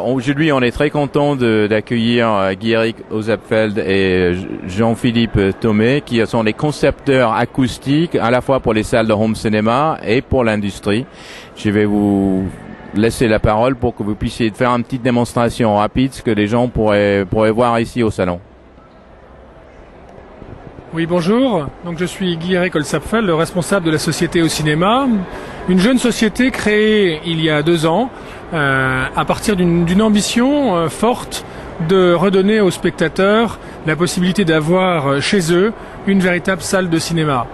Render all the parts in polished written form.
Aujourd'hui, on est très content d'accueillir Guy-Éric Ozapfeld et Jean-Philippe Thomé, qui sont les concepteurs acoustiques à la fois pour les salles de home cinéma et pour l'industrie. Je vais vous laisser la parole pour que vous puissiez faire une petite démonstration rapide, ce que les gens pourraient voir ici au salon. Oui, bonjour. Donc, je suis Guy-Éric Ozapfeld, le responsable de la société au cinéma. Une jeune société créée il y a 2 ans à partir d'une ambition forte de redonner aux spectateurs la possibilité d'avoir chez eux une véritable salle de cinéma.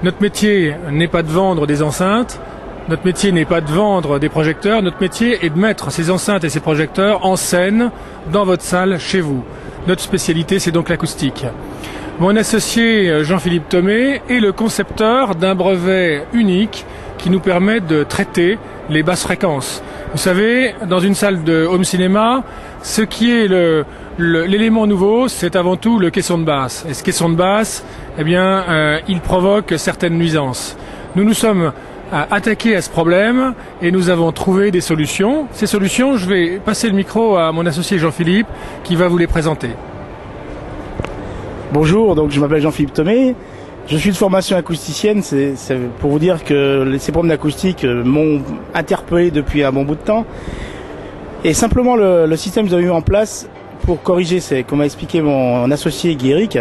Notre métier n'est pas de vendre des enceintes, notre métier n'est pas de vendre des projecteurs, notre métier est de mettre ces enceintes et ces projecteurs en scène dans votre salle chez vous. Notre spécialité, c'est donc l'acoustique. Mon associé Jean-Philippe Thomé est le concepteur d'un brevet unique qui nous permet de traiter les basses fréquences. Vous savez, dans une salle de home cinéma, ce qui est l'élément nouveau, c'est avant tout le caisson de basse. Et ce caisson de basse, il provoque certaines nuisances. Nous nous sommes attaqués à ce problème et nous avons trouvé des solutions. Ces solutions, je vais passer le micro à mon associé Jean-Philippe qui va vous les présenter. Bonjour, donc je m'appelle Jean-Philippe Thomé, je suis de formation acousticienne, c'est pour vous dire que ces problèmes d'acoustique m'ont interpellé depuis un bon bout de temps. Et simplement le système que nous avons mis en place pour corriger, comme a expliqué mon associé Guy-Éric,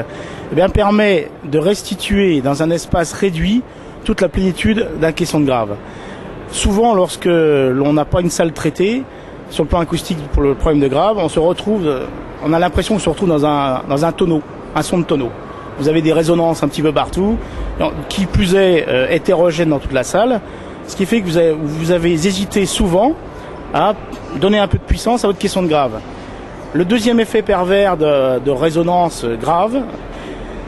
permet de restituer dans un espace réduit toute la plénitude d'un caisson de grave. Souvent, lorsque l'on n'a pas une salle traitée, sur le plan acoustique pour le problème de grave, on a l'impression qu'on se retrouve dans un tonneau. Un son de tonneau. Vous avez des résonances un petit peu partout, qui plus est hétérogènes dans toute la salle, ce qui fait que vous avez hésité souvent à donner un peu de puissance à votre caisson de grave. Le deuxième effet pervers de résonance grave,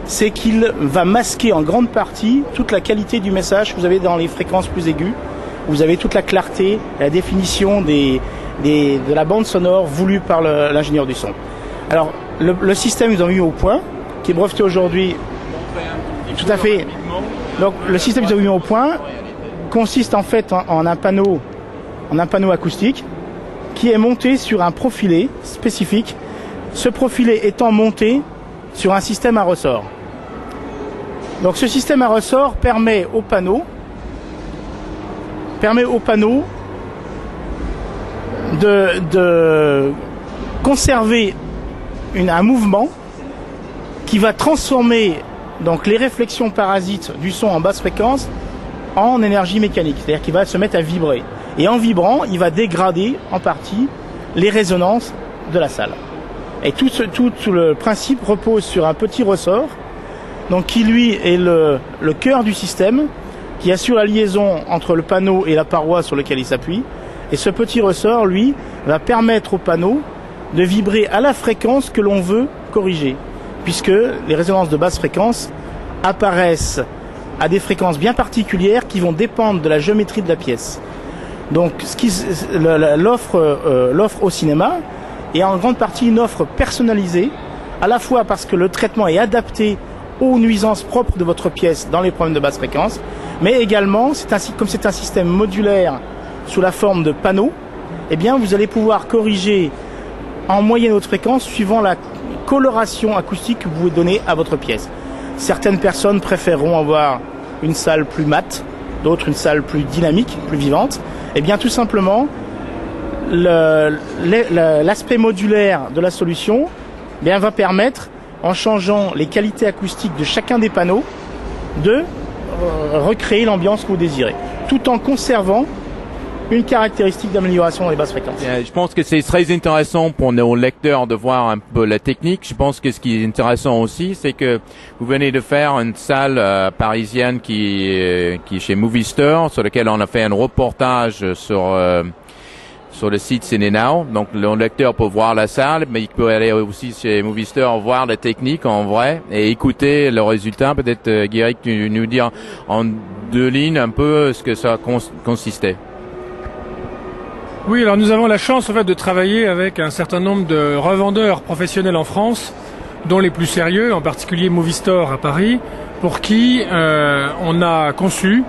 c'est qu'il va masquer en grande partie toute la qualité du message que vous avez dans les fréquences plus aiguës. Vous avez toute la clarté, la définition de la bande sonore voulue par l'ingénieur du son. Alors, le système que nous avons mis au point, qui est breveté aujourd'hui. Tout à fait. Donc le système que nous avons mis au point consiste en fait en un panneau acoustique qui est monté sur un profilet spécifique. Ce profilet étant monté sur un système à ressort. Donc ce système à ressort permet au panneau de conserver un mouvement qui va transformer donc les réflexions parasites du son en basse fréquence en énergie mécanique, c'est-à-dire qu'il va se mettre à vibrer. Et en vibrant, il va dégrader en partie les résonances de la salle. Et tout le principe repose sur un petit ressort, donc qui lui est le cœur du système, qui assure la liaison entre le panneau et la paroi sur laquelle il s'appuie. Et ce petit ressort, lui, va permettre au panneau de vibrer à la fréquence que l'on veut corriger, puisque les résonances de basse fréquence apparaissent à des fréquences bien particulières qui vont dépendre de la géométrie de la pièce. Donc l'offre au cinéma est en grande partie une offre personnalisée, à la fois parce que le traitement est adapté aux nuisances propres de votre pièce dans les problèmes de basse fréquence, mais également, comme c'est un système modulaire sous la forme de panneaux, vous allez pouvoir corriger en moyenne haute fréquence suivant la coloration acoustique que vous pouvez donner à votre pièce. Certaines personnes préféreront avoir une salle plus mate, d'autres une salle plus dynamique, plus vivante. Tout simplement, l'aspect modulaire de la solution va permettre, en changeant les qualités acoustiques de chacun des panneaux, de recréer l'ambiance que vous désirez, tout en conservant une caractéristique d'amélioration dans les basses fréquences. Je pense que c'est très intéressant pour nos lecteurs de voir un peu la technique. Je pense que ce qui est intéressant aussi, c'est que vous venez de faire une salle parisienne qui est chez Movie Store, sur laquelle on a fait un reportage sur le site CinéNow. Donc le lecteur peut voir la salle, mais il peut aller aussi chez Movie Store voir la technique en vrai et écouter le résultat. Peut-être Guy-Éric, tu nous dire en 2 lignes un peu ce que ça consistait. Oui, alors nous avons la chance en fait de travailler avec un certain nombre de revendeurs professionnels en France, dont les plus sérieux, en particulier Movie Store à Paris, pour qui on a conçu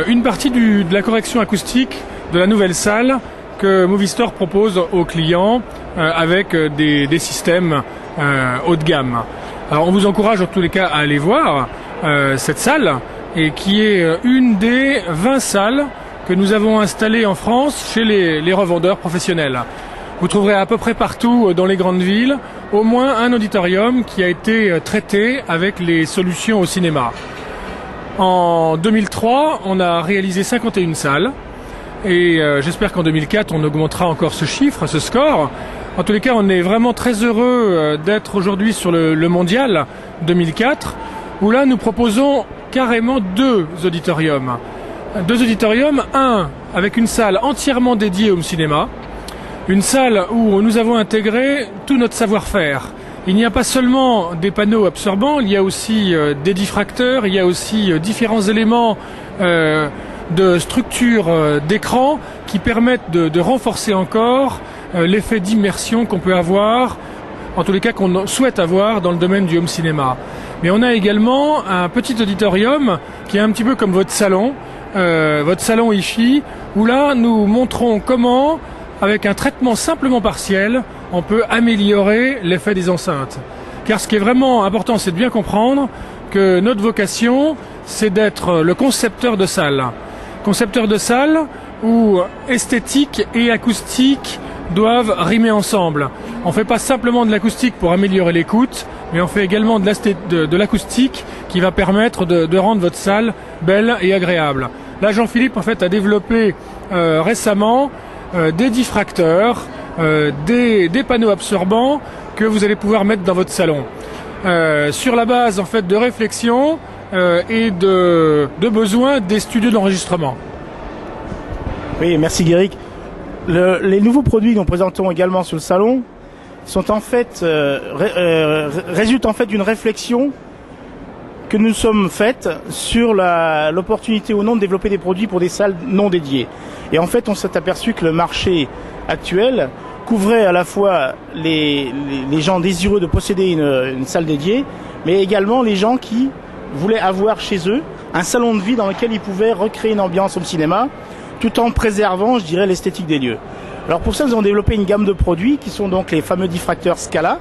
une partie de la correction acoustique de la nouvelle salle que Moviestore propose aux clients avec des systèmes haut de gamme. Alors on vous encourage en tous les cas à aller voir cette salle, et qui est une des 20 salles que nous avons installées en France chez les revendeurs professionnels. Vous trouverez à peu près partout dans les grandes villes au moins un auditorium qui a été traité avec les solutions au cinéma. En 2003, on a réalisé 51 salles, et j'espère qu'en 2004 on augmentera encore ce chiffre, ce score. En tous les cas, on est vraiment très heureux d'être aujourd'hui sur le mondial 2004, où là nous proposons carrément deux auditoriums. Deux auditoriums, un avec une salle entièrement dédiée au cinéma, une salle où nous avons intégré tout notre savoir-faire. Il n'y a pas seulement des panneaux absorbants, il y a aussi des diffracteurs, il y a aussi différents éléments de structure d'écran qui permettent de renforcer encore l'effet d'immersion qu'on peut avoir, en tous les cas qu'on souhaite avoir dans le domaine du home cinéma. Mais on a également un petit auditorium qui est un petit peu comme votre salon hi-fi, où là nous montrons comment, avec un traitement simplement partiel, on peut améliorer l'effet des enceintes. Car ce qui est vraiment important, c'est de bien comprendre que notre vocation, c'est d'être le concepteur de salle. Concepteur de salle où esthétique et acoustique doivent rimer ensemble. On ne fait pas simplement de l'acoustique pour améliorer l'écoute, mais on fait également de l'acoustique qui va permettre de rendre votre salle belle et agréable. Là, Jean-Philippe en fait a développé récemment des diffracteurs, des panneaux absorbants que vous allez pouvoir mettre dans votre salon. Sur la base en fait de réflexion et de besoins des studios d'enregistrement. Oui, merci Guéric. Les nouveaux produits que nous présentons également sur le salon sont en fait résultent en fait d'une réflexion que nous sommes faites sur l'opportunité ou non de développer des produits pour des salles non dédiées. Et en fait, on s'est aperçu que le marché actuel couvrait à la fois les gens désireux de posséder une salle dédiée, mais également les gens qui voulaient avoir chez eux un salon de vie dans lequel ils pouvaient recréer une ambiance au cinéma, tout en préservant, je dirais, l'esthétique des lieux. Alors pour ça, nous avons développé une gamme de produits qui sont donc les fameux diffracteurs Scala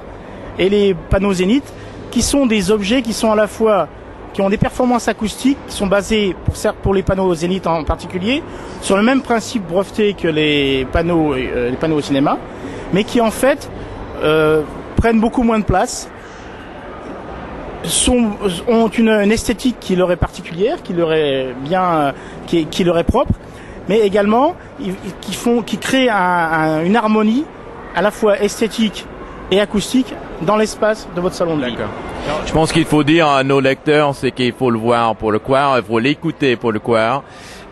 et les panneaux Zénith, qui sont des objets qui sont à la fois qui ont des performances acoustiques, qui sont basés pour les panneaux Zénith en particulier sur le même principe breveté que les panneaux au cinéma, mais qui en fait prennent beaucoup moins de place, ont une esthétique qui leur est particulière, qui leur est propre, mais également qui créent une harmonie à la fois esthétique et acoustique dans l'espace de votre salon de vie. Je pense qu'il faut dire à nos lecteurs, c'est qu'il faut le voir pour le croire, il faut l'écouter pour le croire.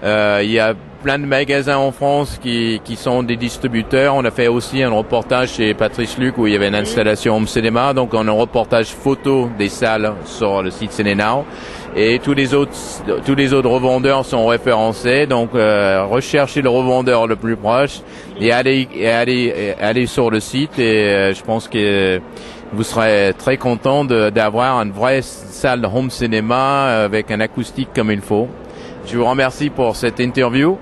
Il y a plein de magasins en France qui sont des distributeurs. On a fait aussi un reportage chez Patrice Luc où il y avait une installation home cinéma. Donc on a un reportage photo des salles sur le site CinéNow. Et tous les autres revendeurs sont référencés. Donc recherchez le revendeur le plus proche et allez sur le site. Et je pense que vous serez très content d'avoir une vraie salle de home cinéma avec un acoustique comme il faut. Je vous remercie pour cette interview